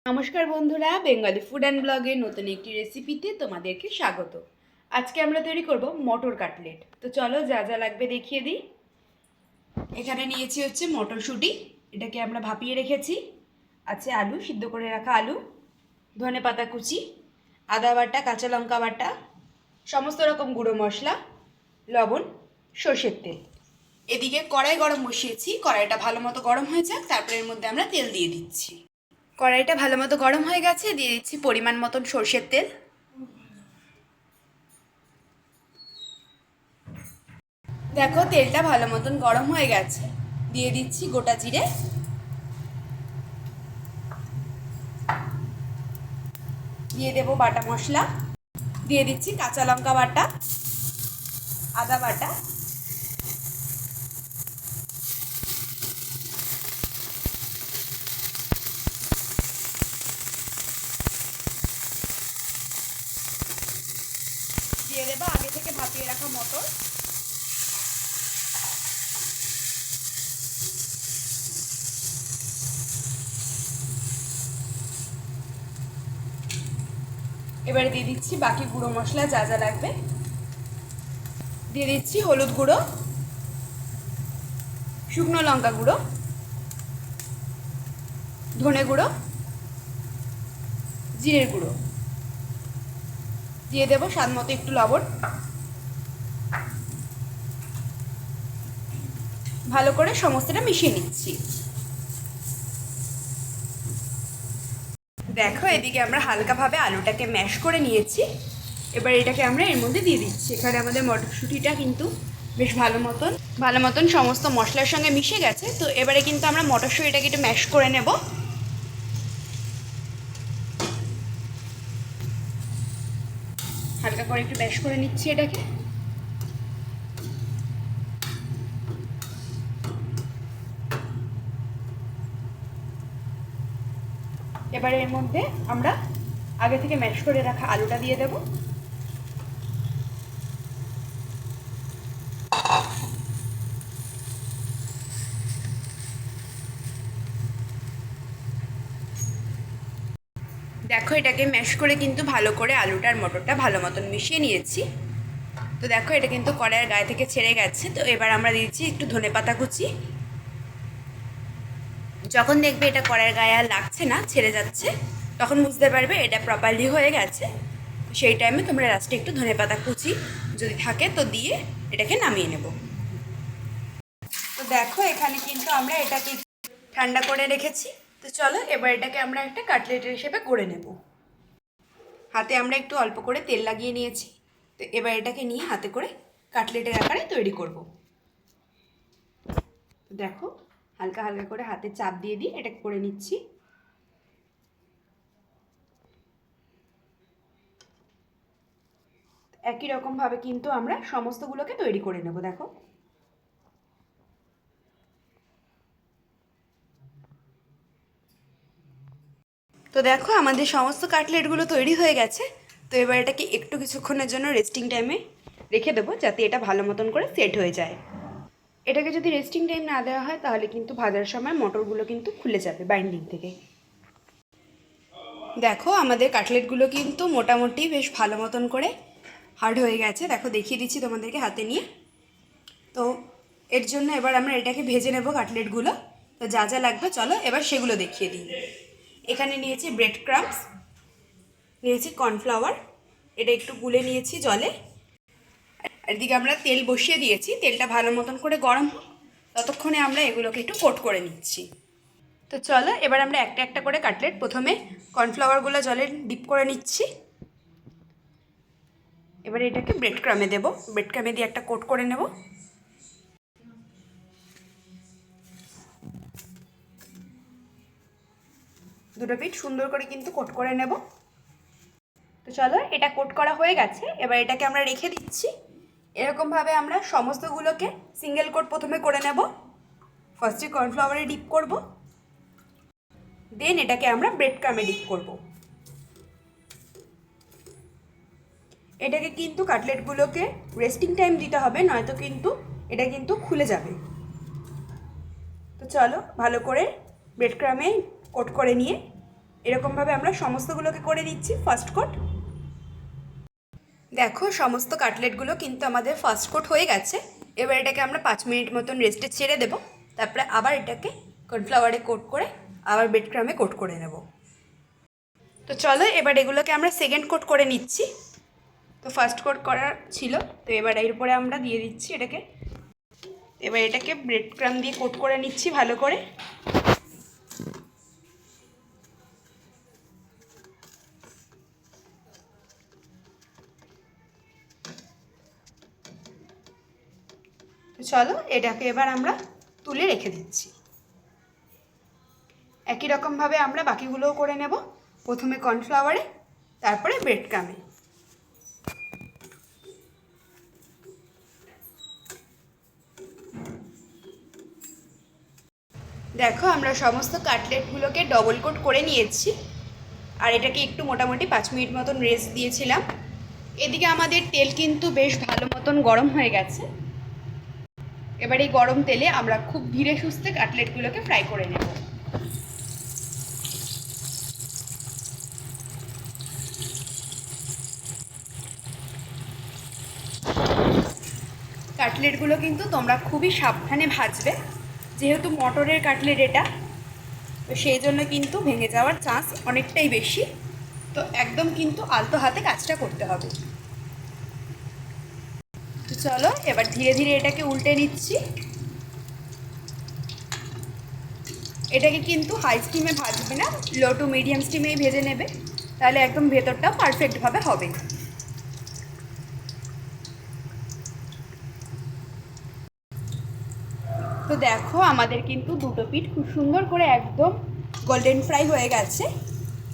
নমস্কার বন্ধুরা, Bengali food and ব্লগের নতুন একটি রেসিপিতে তোমাদেরকে স্বাগত। আজকে আমরা তৈরি করব মটর কাটলেট। তো চলো যা যা লাগবে দেখিয়ে দিই। এখানে নিয়েছি হচ্ছে মটরশুঁটি, এটাকে আমরা ভাপিয়ে রেখেছি। আছে আলু, সিদ্ধ করে রাখা আলু, ধনেপাতা কুচি, আদা বাটা, কাঁচা লঙ্কা বাটা, সমস্ত রকম গুঁড়ো মশলা, লবণ, সর্ষের তেল। এদিকে কড়াই গরম বসিয়েছি, কড়াইটা ভালো মতো গরম হয়ে যাক, তারপরে এর মধ্যে আমরা তেল দিয়ে দিচ্ছি। কড়াইটা ভালো মতো গরম হয়ে গেছে, দিয়ে দিচ্ছি পরিমাণ মতন সর্ষের তেল। দেখো তেলটা ভালো মতন গরম হয়ে গেছে, দিয়ে দিচ্ছি গোটা জিরে, দিয়ে দেবো বাটা মশলা, দিয়ে দিচ্ছি কাঁচা লঙ্কা বাটা, আদা বাটা, দিয়ে দেবো আগে থেকে ভাপিয়ে রাখা মটর, এবারে দিয়ে দিচ্ছি বাকি গুঁড়ো মশলা যা যা লাগবে। দিয়ে দিচ্ছি হলুদ গুঁড়ো, শুকনো লঙ্কা গুঁড়ো, ধনে গুঁড়ো, জিরের গুঁড়ো, দিয়ে দেবো স্বাদ মতো একটু লবণ। ভালো করে সমস্তটা মিশিয়ে নিচ্ছি। দেখো এদিকে আমরা হালকাভাবে আলুটাকে ম্যাশ করে নিয়েছি, এবার এটাকে আমরা এর মধ্যে দিয়ে দিচ্ছি। এখানে আমাদের মটরশুঁটিটা কিন্তু বেশ ভালো মতন সমস্ত মশলার সঙ্গে মিশে গেছে। তো এবারে কিন্তু আমরা মটরশুঁটিটাকে একটু ম্যাশ করে নেব। হালকা করে একটু ম্যাশ করে নিচ্ছি এটাকে। এবারে এর মধ্যে আমরা আগে থেকে ম্যাশ করে রাখা আলুটা দিয়ে দেব। দেখো এটাকে ম্যাশ করে কিন্তু ভালো করে আলুটার মটরটা ভালো মতন মিশিয়ে নিয়েছি। তো দেখো এটা কিন্তু কড়াইয়ের গায়ে থেকে ছেড়ে গেছে। তো এবার আমরা দিচ্ছি একটু ধনেপাতা কুচি। যখন দেখবে এটা কড়াইয়ের গায়ে আর লাগছে না, ছেড়ে যাচ্ছে, তখন বুঝতে পারবে এটা প্রপারলি হয়ে গেছে। সেই টাইমে তোমরা লাস্টে একটু ধনেপাতা কুচি যদি থাকে তো দিয়ে এটাকে নামিয়ে নেব। তো দেখো এখানে কিন্তু আমরা এটাকে ঠান্ডা করে রেখেছি। তো চলো এবার এটাকে আমরা একটা কাটলেটের হিসেবে করে নেব। হাতে আমরা একটু অল্প করে তেল লাগিয়ে নিয়েছি। তো এবার এটাকে নিয়ে হাতে করে কাটলেটের আকারে তৈরি করব। দেখো হালকা হালকা করে হাতে চাপ দিয়ে দিই এটা করে নিচ্ছি। একই রকমভাবে কিন্তু আমরা সমস্তগুলোকে তৈরি করে নেব। দেখো তো দেখো আমাদের সমস্ত কাটলেটগুলো তৈরি হয়ে গেছে। তো এবার এটাকে একটু কিছুক্ষণের জন্য রেস্টিং টাইমে রেখে দেবো, যাতে এটা ভালো মতন করে সেট হয়ে যায়। এটাকে যদি রেস্টিং টাইম না দেওয়া হয় তাহলে কিন্তু ভাজার সময় মটরগুলো কিন্তু খুলে যাবে বাইন্ডিং থেকে। দেখো আমাদের কাটলেটগুলো কিন্তু মোটামুটি বেশ ভালো মতন করে হার্ড হয়ে গেছে। দেখো দেখিয়ে দিচ্ছি তোমাদেরকে হাতে নিয়ে। তো এর জন্য এবার আমরা এটাকে ভেজে নেব কাটলেটগুলো। তো যা যা লাগবে চলো এবার সেগুলো দেখিয়ে দিই। এখানে নিয়েছি ব্রেড ক্রাম্বস, নিয়েছি কর্নফ্লাওয়ার, এটা একটু গুলে নিয়েছি জলে। এদিকে আমরা তেল বসিয়ে দিয়েছি, তেলটা ভালো মতন করে গরম হোক, ততক্ষণে আমরা এগুলোকে একটু কোট করে নিচ্ছি। তো চলো এবার আমরা একটা একটা করে কাটলেট প্রথমে কর্নফ্লাওয়ারগুলো জলে ডিপ করে নিচ্ছি। এবার এটাকে ব্রেড ক্রামে দেবো, ব্রেড ক্রামে দিয়ে একটা কোট করে নেব। দুটো পিঠ সুন্দর করে কিন্তু কোট করে নেব। তো চলো এটা কোট করা হয়ে গেছে, এবার এটাকে আমরা রেখে দিচ্ছি। এরকমভাবে আমরা সমস্তগুলোকে সিঙ্গেল কোট প্রথমে করে নেব। ফার্স্টে কর্নফ্লাওয়ারে ডিপ করব, দেন এটাকে আমরা ব্রেড ক্রামে ডিপ করব। এটাকে কিন্তু কাটলেটগুলোকে রেস্টিং টাইম দিতে হবে, নয়তো কিন্তু এটা কিন্তু খুলে যাবে। তো চলো ভালো করে ব্রেড ক্রামে কোট করে নিয়ে এরকমভাবে আমরা সমস্তগুলোকে করে নিচ্ছি ফার্স্ট কোট। দেখো সমস্ত কাটলেটগুলো কিন্তু আমাদের ফার্স্ট কোট হয়ে গেছে। এবার এটাকে আমরা 5 মিনিট মতন রেস্টে ছেড়ে দেবো। তারপরে আবার এটাকে কর্নফ্লাওয়ারে কোট করে আবার ব্রেড ক্রামে কোট করে নেব। তো চলো এবার এগুলোকে আমরা সেকেন্ড কোট করে নিচ্ছি। তো ফার্স্ট কোট করার ছিল, তো এবার এর উপরে আমরা দিয়ে দিচ্ছি এটাকে। এবার এটাকে ব্রেড ক্রাম দিয়ে কোট করে নিচ্ছি ভালো করে। তো চলো এটাকে এবার আমরা তুলে রেখে দিচ্ছি। একই রকমভাবে আমরা বাকিগুলোও করে নেব, প্রথমে কর্নফ্লাওয়ারে তারপরে ব্রেড ক্রামে। দেখো আমরা সমস্ত কাটলেটগুলোকে ডবল কোট করে নিয়েছি, আর এটাকে একটু মোটামুটি 5 মিনিট মতন রেস্ট দিয়েছিলাম। এদিকে আমাদের তেল কিন্তু বেশ ভালো মতন গরম হয়ে গেছে। এবার এই গরম তেলে আমরা খুব ধীরে সুস্থে কাটলেটগুলোকে ফ্রাই করে নেব। কাটলেটগুলো কিন্তু তোমরা খুবই সাবধানে ভাজবে, যেহেতু মটরের কাটলেট এটা, তো সেই জন্য কিন্তু ভেঙে যাওয়ার চান্স অনেকটাই বেশি। তো একদম কিন্তু আলতো হাতে কাজটা করতে হবে। তো চলো এবার ধীরে ধীরে এটাকে উল্টে নিচ্ছি। এটাকে কিন্তু হাই স্টিমে ভাজবে না, লো টু মিডিয়াম স্টিমেই ভেজে নেবে, তাহলে একদম ভেতরটাও পারফেক্টভাবে হবে। তো দেখো আমাদের কিন্তু দুটো পিঠ খুব সুন্দর করে একদম গোল্ডেন ফ্রাই হয়ে গেছে।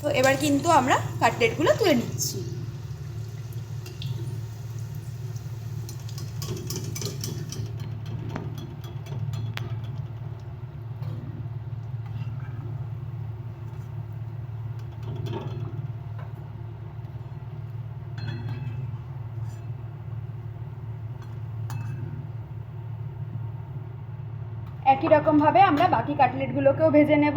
তো এবার কিন্তু আমরা কাটলেটগুলো তুলে নিচ্ছি। একই রকমভাবে আমরা বাকি কাটলেটগুলোকেও ভেজে নেব।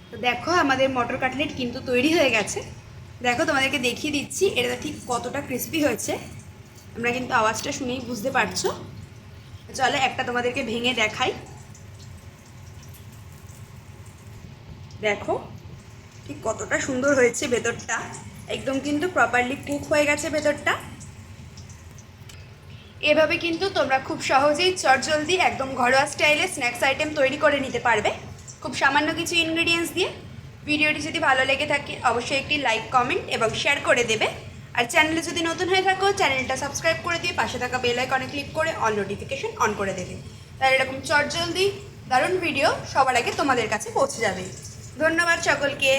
তো দেখো আমাদের মটর কাটলেট কিন্তু তৈরি হয়ে গেছে। দেখো তোমাদেরকে দেখিয়ে দিচ্ছি এটা ঠিক কতটা ক্রিস্পি হয়েছে, তোমরা কিন্তু আওয়াজটা শুনেই বুঝতে পারছো। চলো একটা তোমাদেরকে ভেঙে দেখাই। দেখো ঠিক কতটা সুন্দর হয়েছে ভেতরটা, একদম কিন্তু প্রপারলি কুক হয়ে গেছে ভেতরটা। এভাবে কিন্তু তোমরা খুব সহজেই চটজলদি একদম ঘরোয়া স্টাইলে স্ন্যাক্স আইটেম তৈরি করে নিতে পারবে খুব সামান্য কিছু ইনগ্রেডিয়েন্টস দিয়ে। ভিডিওটি যদি ভালো লেগে থাকে অবশ্যই একটি লাইক, কমেন্ট এবং শেয়ার করে দেবে। আর চ্যানেলে যদি নতুন হয়ে থাকো চ্যানেলটা সাবস্ক্রাইব করে দিয়ে পাশে থাকা বেল আইকনে ক্লিক করে অল নোটিফিকেশন অন করে দেবে, তাহলে এরকম চটজলদি দারুণ ভিডিও সবার আগে তোমাদের কাছে পৌঁছে যাবে। ধন্যবাদ সকলকে।